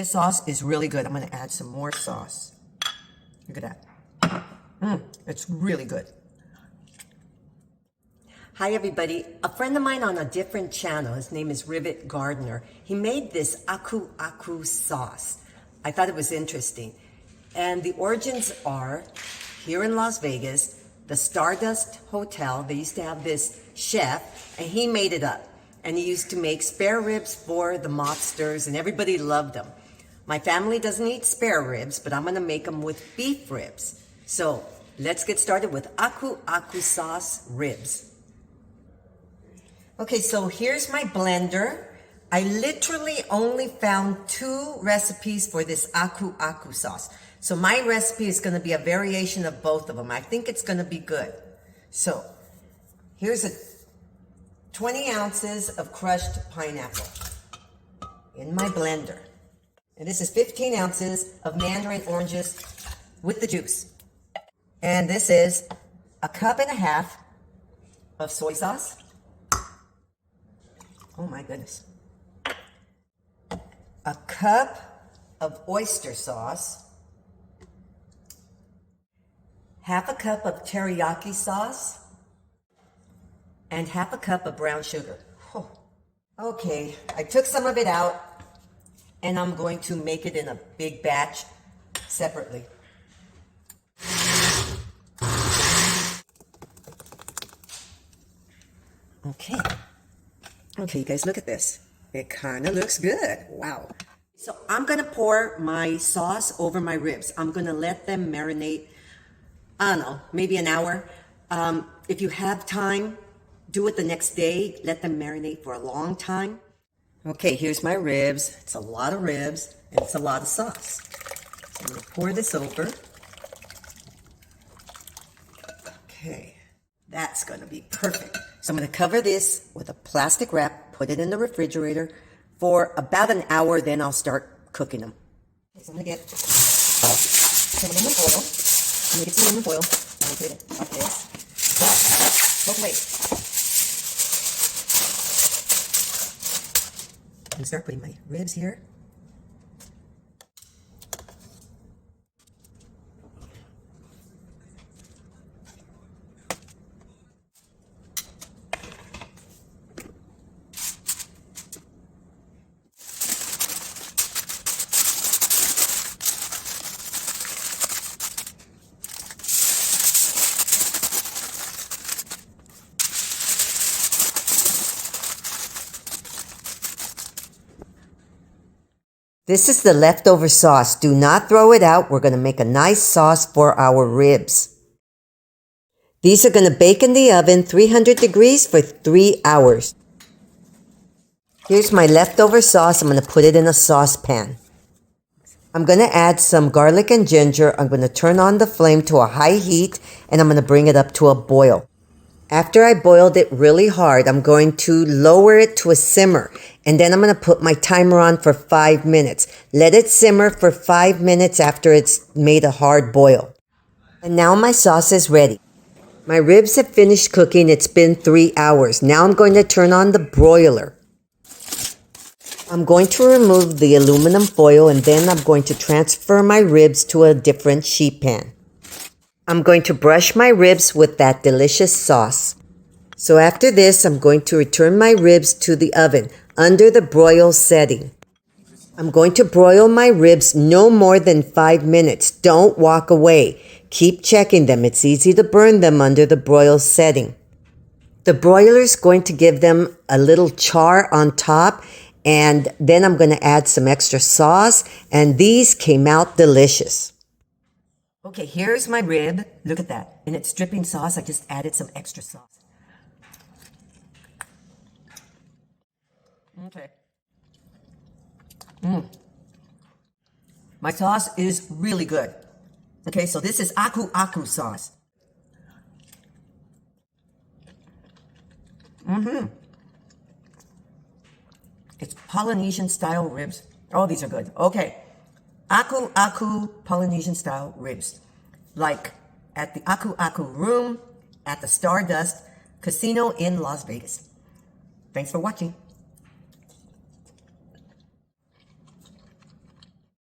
This sauce is really good. I'm going to add some more sauce. Look at that. It's really good. Hi everybody, a friend of mine on a different channel, his name is Rivet Gardner, he made this aku aku sauce. I thought it was interesting. And the origins are here in Las Vegas, the Stardust Hotel. They used to have this chef and he made it up. And he used to make spare ribs for the mobsters and everybody loved them. My family doesn't eat spare ribs, but I'm gonna make them with beef ribs. So let's get started with aku aku sauce ribs. Okay, so here's my blender. I literally only found 2 recipes for this aku aku sauce. So my recipe is gonna be a variation of both of them. I think it's gonna be good. So here's 20 ounces of crushed pineapple in my blender. And this is 15 ounces of mandarin oranges with the juice. And this is 1.5 cups of soy sauce. Oh my goodness. 1 cup of oyster sauce. 1/2 cup of teriyaki sauce. And 1/2 cup of brown sugar. Oh. Okay, I took some of it out and I'm going to make it in a big batch separately. Okay, you guys, look at this. It kind of looks good. Wow. So I'm going to pour my sauce over my ribs. I'm going to let them marinate, I don't know, maybe an hour. If you have time, do it the next day. Let them marinate for a long time. Okay, here's my ribs. It's a lot of ribs and it's a lot of sauce. So I'm going to pour this over. Okay, that's going to be perfect. So I'm going to cover this with a plastic wrap, put it in the refrigerator for about an hour, then I'll start cooking them. Okay, so I'm going to get some aluminum foil. I'm going to get some aluminum foil. I'm going to put it like this. Both ways. I'm going to start putting my ribs here. This is the leftover sauce. Do not throw it out. We're going to make a nice sauce for our ribs. These are going to bake in the oven 300 degrees for 3 hours. Here's my leftover sauce. I'm going to put it in a saucepan. I'm going to add some garlic and ginger. I'm going to turn on the flame to a high heat and I'm going to bring it up to a boil. After I boiled it really hard, I'm going to lower it to a simmer. And then I'm going to put my timer on for 5 minutes. Let it simmer for 5 minutes after it's made a hard boil. And now my sauce is ready. My ribs have finished cooking. It's been 3 hours. Now I'm going to turn on the broiler. I'm going to remove the aluminum foil and then I'm going to transfer my ribs to a different sheet pan. I'm going to brush my ribs with that delicious sauce. So after this, I'm going to return my ribs to the oven under the broil setting. I'm going to broil my ribs no more than 5 minutes. Don't walk away. Keep checking them. It's easy to burn them under the broil setting. The broiler is going to give them a little char on top, and then I'm going to add some extra sauce, and these came out delicious. Okay, here's my rib. Look at that. And it's dripping sauce. I just added some extra sauce. Okay. My sauce is really good. Okay, so this is aku aku sauce. It's Polynesian style ribs. Oh, these are good. Okay. Aku aku Polynesian style ribs. Like at the Aku Aku room at the Stardust Casino in Las Vegas. Thanks for watching.